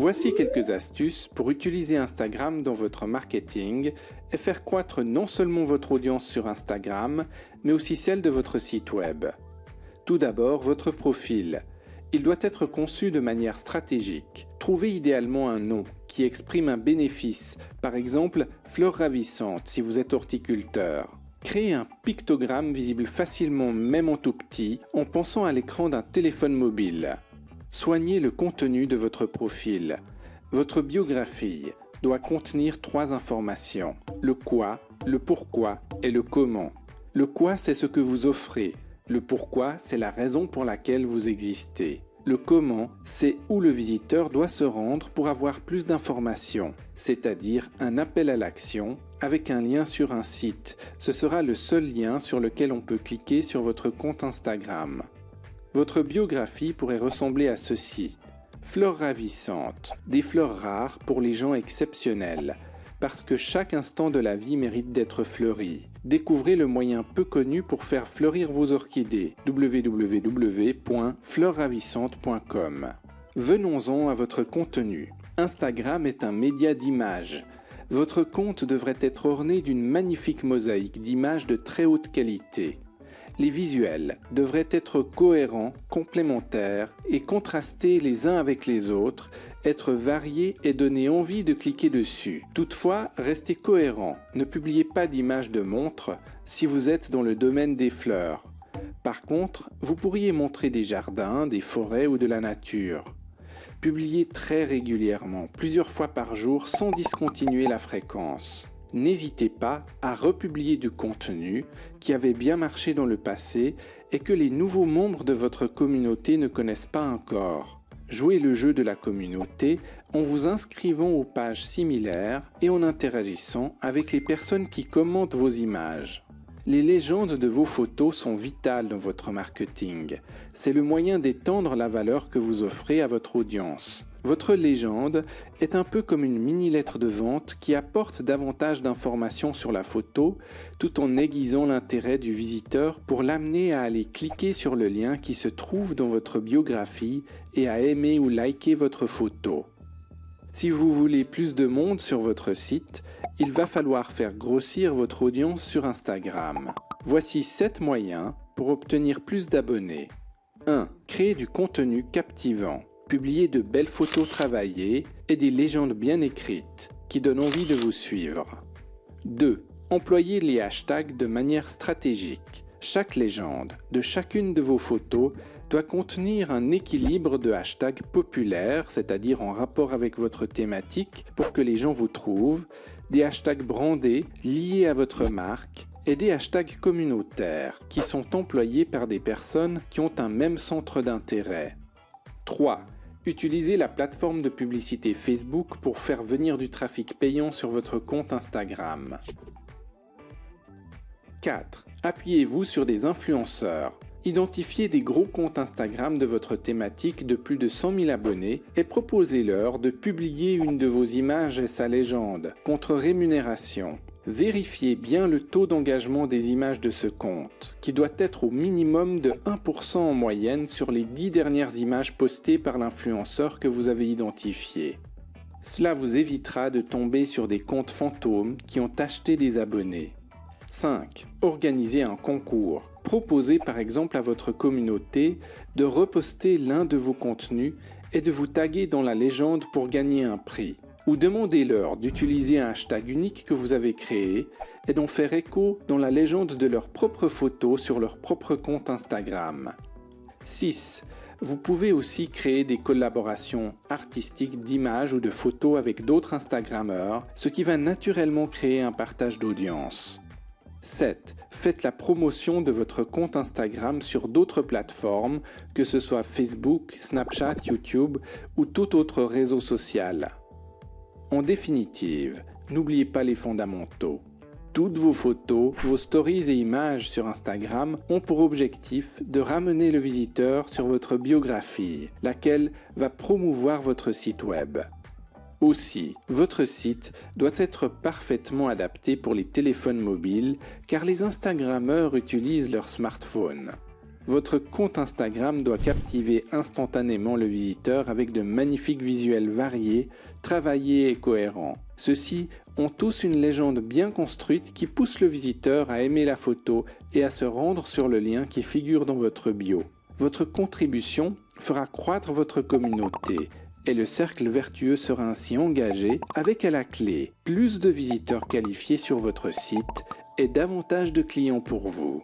Voici quelques astuces pour utiliser Instagram dans votre marketing et faire croître non seulement votre audience sur Instagram, mais aussi celle de votre site web. Tout d'abord, votre profil. Il doit être conçu de manière stratégique. Trouvez idéalement un nom qui exprime un bénéfice, par exemple fleurs ravissantes si vous êtes horticulteur. Créez un pictogramme visible facilement même en tout petit en pensant à l'écran d'un téléphone mobile. Soignez le contenu de votre profil. Votre biographie doit contenir 3 informations: le quoi, le pourquoi et le comment. Le quoi, c'est ce que vous offrez. Le pourquoi, c'est la raison pour laquelle vous existez. Le comment, c'est où le visiteur doit se rendre pour avoir plus d'informations, c'est-à-dire un appel à l'action avec un lien sur un site. Ce sera le seul lien sur lequel on peut cliquer sur votre compte Instagram. Votre biographie pourrait ressembler à ceci. Fleurs ravissantes, des fleurs rares pour les gens exceptionnels, parce que chaque instant de la vie mérite d'être fleuri. Découvrez le moyen peu connu pour faire fleurir vos orchidées, www.fleursravissantes.com. Venons-en à votre contenu. Instagram est un média d'images. Votre compte devrait être orné d'une magnifique mosaïque d'images de très haute qualité. Les visuels devraient être cohérents, complémentaires et contrastés les uns avec les autres, être variés et donner envie de cliquer dessus. Toutefois, restez cohérent. Ne publiez pas d'images de montres si vous êtes dans le domaine des fleurs. Par contre, vous pourriez montrer des jardins, des forêts ou de la nature. Publiez très régulièrement, plusieurs fois par jour, sans discontinuer la fréquence. N'hésitez pas à republier du contenu qui avait bien marché dans le passé et que les nouveaux membres de votre communauté ne connaissent pas encore. Jouez le jeu de la communauté en vous inscrivant aux pages similaires et en interagissant avec les personnes qui commentent vos images. Les légendes de vos photos sont vitales dans votre marketing. C'est le moyen d'étendre la valeur que vous offrez à votre audience. Votre légende est un peu comme une mini-lettre de vente qui apporte davantage d'informations sur la photo tout en aiguisant l'intérêt du visiteur pour l'amener à aller cliquer sur le lien qui se trouve dans votre biographie et à aimer ou liker votre photo. Si vous voulez plus de monde sur votre site, il va falloir faire grossir votre audience sur Instagram. Voici 7 moyens pour obtenir plus d'abonnés. 1. Créer du contenu captivant. Publiez de belles photos travaillées et des légendes bien écrites qui donnent envie de vous suivre. 2. Employez les hashtags de manière stratégique. Chaque légende de chacune de vos photos doit contenir un équilibre de hashtags populaires, c'est-à-dire en rapport avec votre thématique pour que les gens vous trouvent, des hashtags brandés liés à votre marque et des hashtags communautaires qui sont employés par des personnes qui ont un même centre d'intérêt. 3. Utilisez la plateforme de publicité Facebook pour faire venir du trafic payant sur votre compte Instagram. 4. Appuyez-vous sur des influenceurs. Identifiez des gros comptes Instagram de votre thématique de plus de 100 000 abonnés et proposez-leur de publier une de vos images et sa légende, contre rémunération. Vérifiez bien le taux d'engagement des images de ce compte, qui doit être au minimum de 1% en moyenne sur les 10 dernières images postées par l'influenceur que vous avez identifié. Cela vous évitera de tomber sur des comptes fantômes qui ont acheté des abonnés. 5. Organisez un concours. Proposez par exemple à votre communauté de reposter l'un de vos contenus et de vous taguer dans la légende pour gagner un prix. Ou demandez-leur d'utiliser un hashtag unique que vous avez créé et d'en faire écho dans la légende de leurs propres photos sur leur propre compte Instagram. 6. Vous pouvez aussi créer des collaborations artistiques d'images ou de photos avec d'autres Instagrammeurs, ce qui va naturellement créer un partage d'audience. 7. Faites la promotion de votre compte Instagram sur d'autres plateformes, que ce soit Facebook, Snapchat, YouTube ou tout autre réseau social. En définitive, n'oubliez pas les fondamentaux. Toutes vos photos, vos stories et images sur Instagram ont pour objectif de ramener le visiteur sur votre biographie, laquelle va promouvoir votre site web. Aussi, votre site doit être parfaitement adapté pour les téléphones mobiles car les Instagrammeurs utilisent leur smartphone. Votre compte Instagram doit captiver instantanément le visiteur avec de magnifiques visuels variés, travaillés et cohérents. Ceux-ci ont tous une légende bien construite qui pousse le visiteur à aimer la photo et à se rendre sur le lien qui figure dans votre bio. Votre contribution fera croître votre communauté et le cercle vertueux sera ainsi engagé avec à la clé plus de visiteurs qualifiés sur votre site et davantage de clients pour vous.